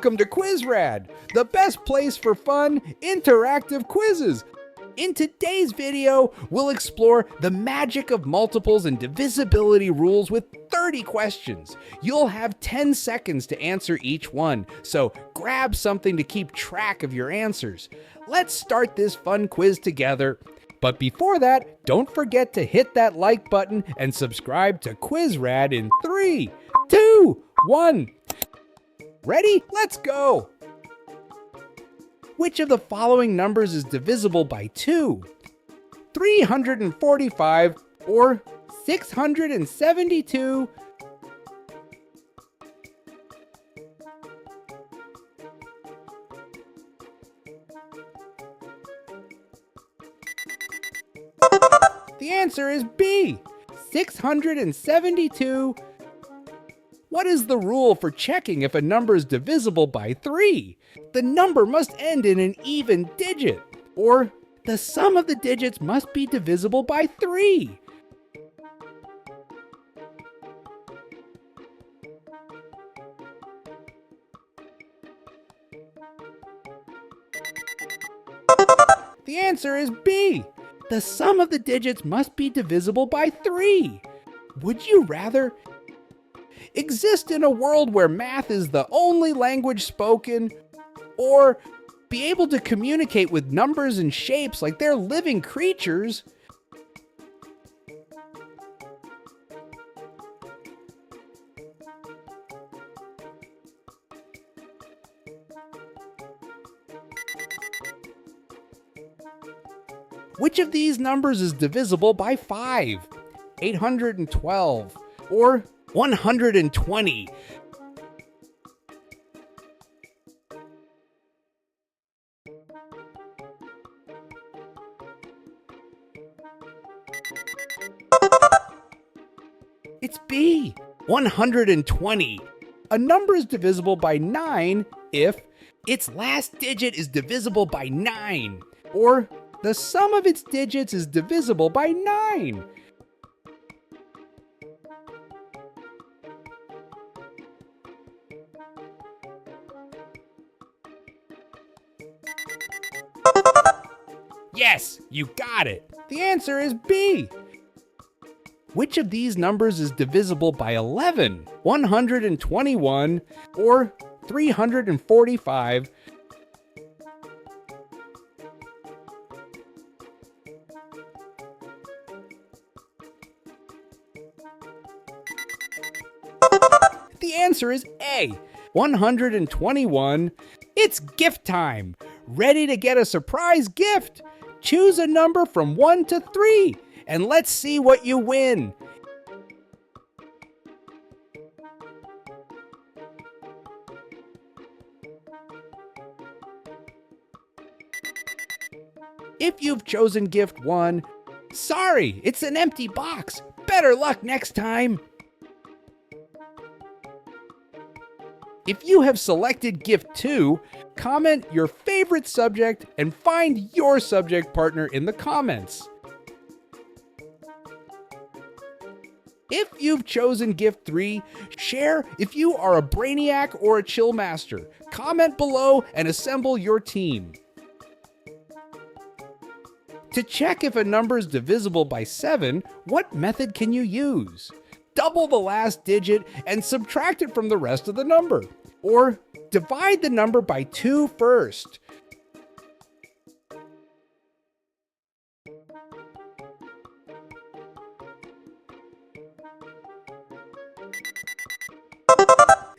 Welcome to Quizrad, the best place for fun, interactive quizzes. In today's video, we'll explore the magic of multiples and divisibility rules with 30 questions. You'll have 10 seconds to answer each one, so grab something to keep track of your answers. Let's start this fun quiz together. But before that, don't forget to hit that like button and subscribe to Quizrad in 3, 2, 1. Ready? Let's go! Which of the following numbers is divisible by 2? 345 or 672? The answer is B, 672. What is the rule for checking if a number is divisible by 3? The number must end in an even digit, or the sum of the digits must be divisible by 3. The answer is B. The sum of the digits must be divisible by 3. Would you rather exist in a world where math is the only language spoken, or be able to communicate with numbers and shapes like they're living creatures? Which of these numbers is divisible by 5? 812 or 120? It's B, 120. A number is divisible by 9 if its last digit is divisible by 9, or the sum of its digits is divisible by 9. Yes, you got it. The answer is B. Which of these numbers is divisible by 11, 121, or 345? The answer is A, 121. It's gift time. Ready to get a surprise gift? Choose a number from 1 to 3, and let's see what you win. If you've chosen gift 1, sorry, it's an empty box. Better luck next time. If you have selected gift 2, comment your favorite subject and find your subject partner in the comments. If you've chosen gift 3, share if you are a brainiac or a chill master. Comment below and assemble your team. To check if a number is divisible by 7, what method can you use? Double the last digit and subtract it from the rest of the number, or divide the number by 2 first.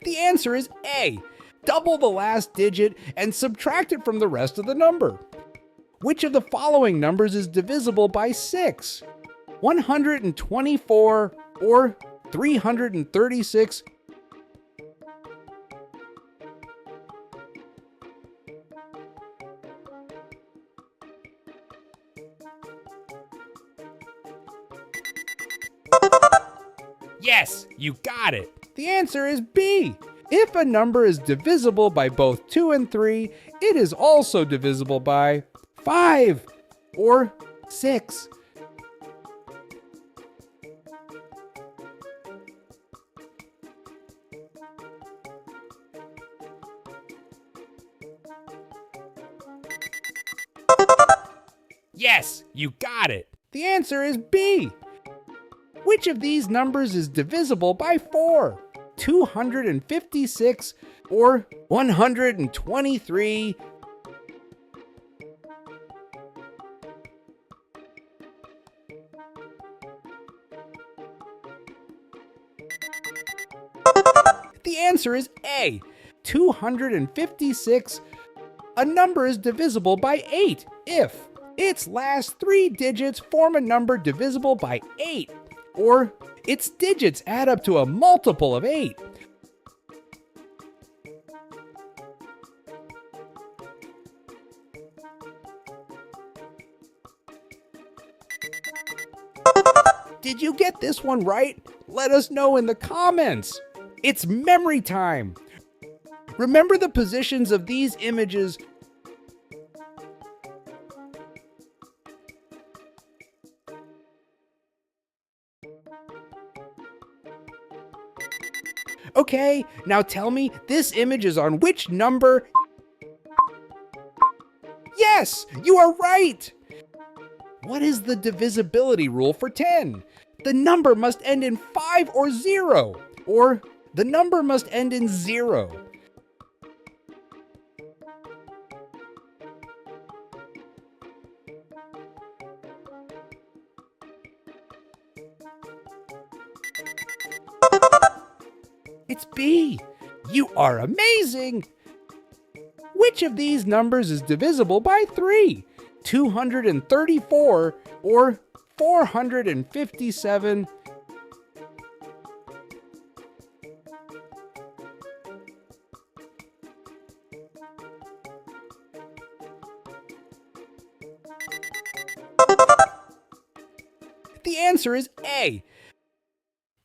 The answer is A. Double the last digit and subtract it from the rest of the number. Which of the following numbers is divisible by 6? 124 or 336? Yes, you got it. The answer is B. If a number is divisible by both 2 and 3, it is also divisible by 5 or 6. Yes, you got it. The answer is B. Which of these numbers is divisible by 4? 256 or 123? The answer is A. 256. A number is divisible by 8 if its last 3 digits form a number divisible by 8, or its digits add up to a multiple of 8. Did you get this one right? Let us know in the comments. It's memory time. Remember the positions of these images. Okay, now tell me, this image is on which number? Yes, you are right! What is the divisibility rule for 10? The number must end in 5 or 0, or the number must end in 0. It's B. You are amazing! Which of these numbers is divisible by 3? 234 or 457? The answer is A.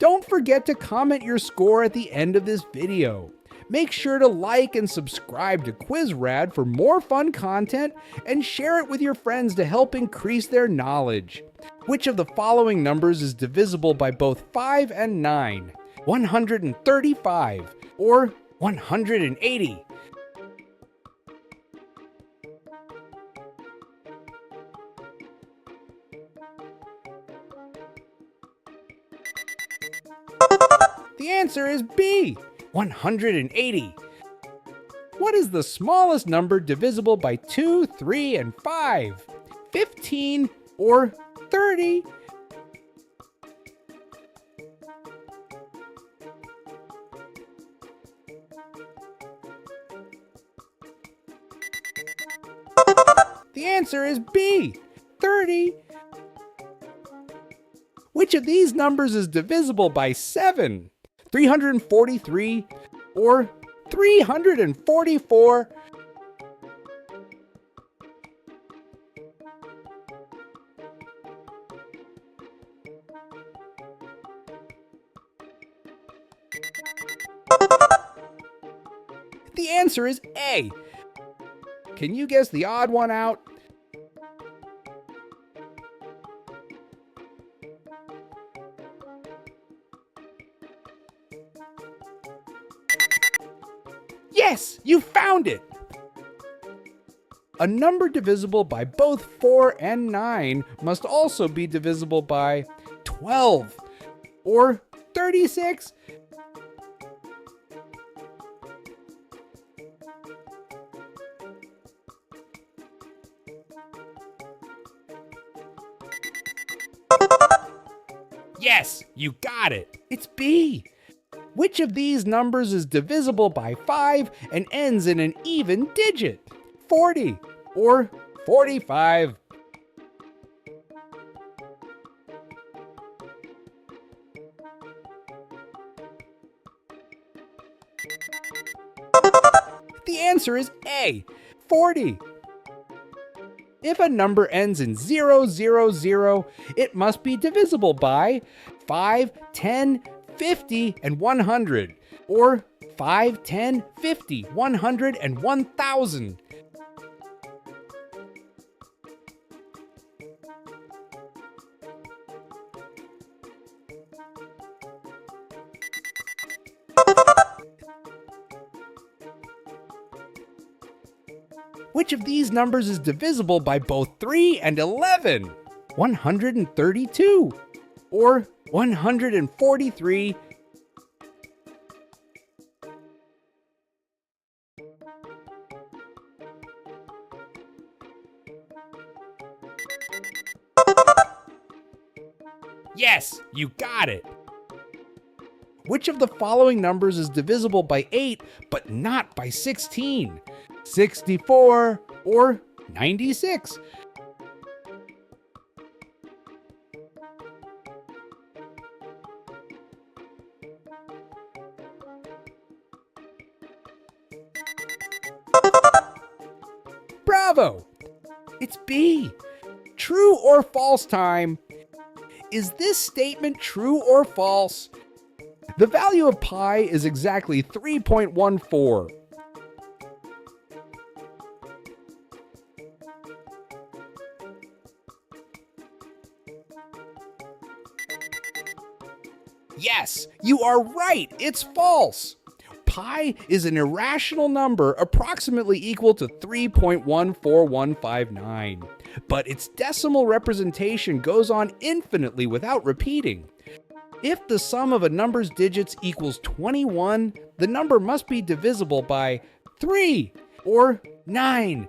Don't forget to comment your score at the end of this video. Make sure to like and subscribe to quizrad for more fun content, and share it with your friends to help increase their knowledge. Which of the following numbers is divisible by both 5 and 9? 135 or 180? The answer is B. 180. What is the smallest number divisible by 2, 3, and 5? 15 or 30? The answer is B. 30. Which of these numbers is divisible by 7? 343 or 344? The answer is A. Can you guess the odd one out? Yes, you found it! A number divisible by both 4 and 9 must also be divisible by 12 or 36. Yes, you got it! It's B. Which of these numbers is divisible by 5 and ends in an even digit? 40 or 45? The answer is A. 40. If a number ends in 000, it must be divisible by 5, 10, 50, and 100, or 5, 10, 50, 100, and 1000. Which of these numbers is divisible by both 3 and 11? 132 or 143? Yes, you got it. Which of the following numbers is divisible by 8 but not by 16? 64 or 96? Bravo! It's B. True or false time. Is this statement true or false? The value of pi is exactly 3.14. Yes, you are right. It's false. Pi is an irrational number approximately equal to 3.14159, but its decimal representation goes on infinitely without repeating. If the sum of a number's digits equals 21, the number must be divisible by 3 or 9.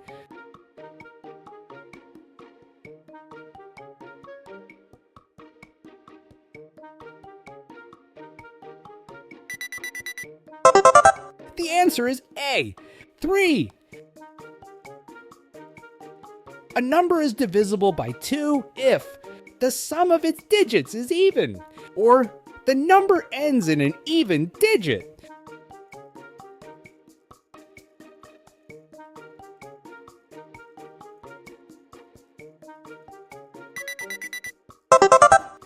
The answer is A, 3. A number is divisible by 2 if the sum of its digits is even, or the number ends in an even digit.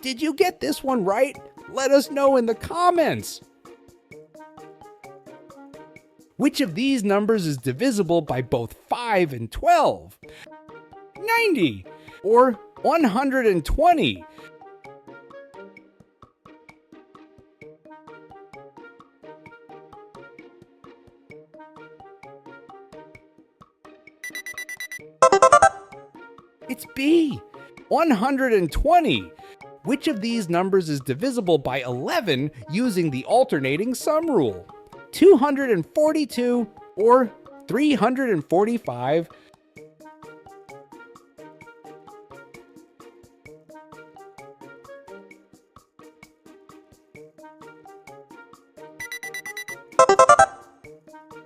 Did you get this one right? Let us know in the comments. Which of these numbers is divisible by both 5 and 12? 90 or 120? It's B, 120. Which of these numbers is divisible by 11 using the alternating sum rule? 242 or 345?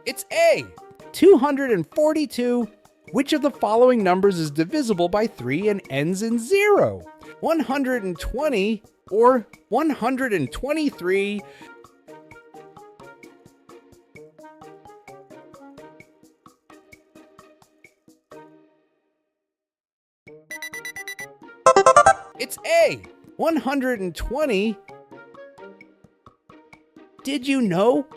It's A, 242. Which of the following numbers is divisible by 3 and ends in 0? 120 or 123? It's A, 120. Did you know?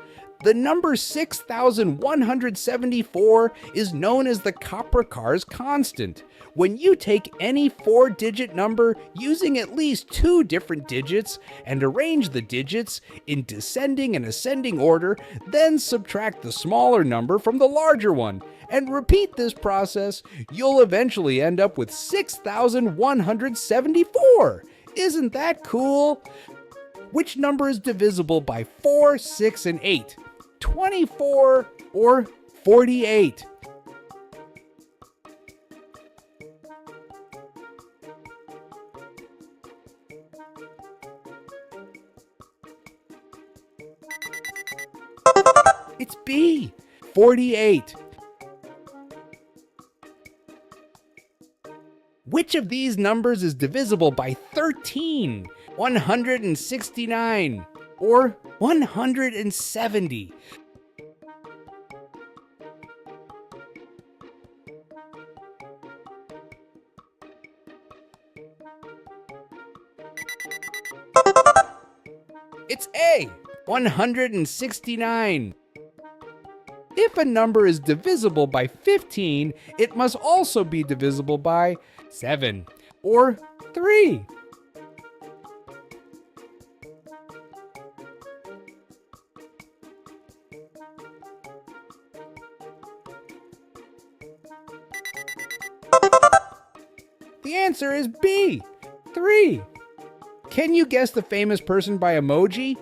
The number 6,174 is known as the Capricar's constant. When you take any 4-digit number using at least 2 different digits and arrange the digits in descending and ascending order, then subtract the smaller number from the larger one, and repeat this process, you'll eventually end up with 6,174. Isn't that cool? Which number is divisible by 4, 6, and 8? 24 or 48? It's B, 48. Which of these numbers is divisible by 13, 169, or 170? It's A, 169. If a number is divisible by 15, it must also be divisible by 7 or 3. The answer is B, 3. Can you guess the famous person by emoji?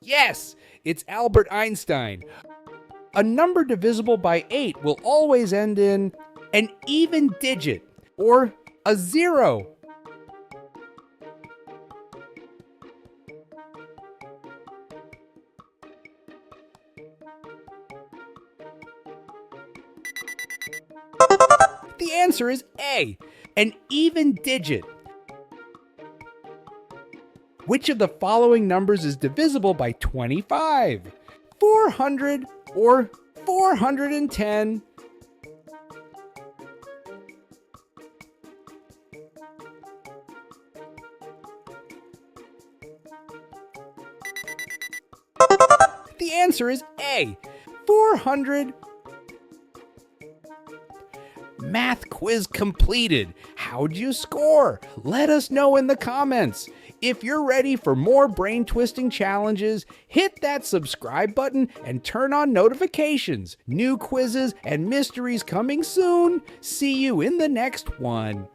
Yes, it's Albert Einstein. A number divisible by 8 will always end in an even digit or a 0. The answer is A, an even digit. Which of the following numbers is divisible by 25? 400 or 410? The answer is A, 400. Math quiz completed. How'd you score? Let us know in the comments. If you're ready for more brain-twisting challenges, hit that subscribe button and turn on notifications. New quizzes and mysteries coming soon. See you in the next one.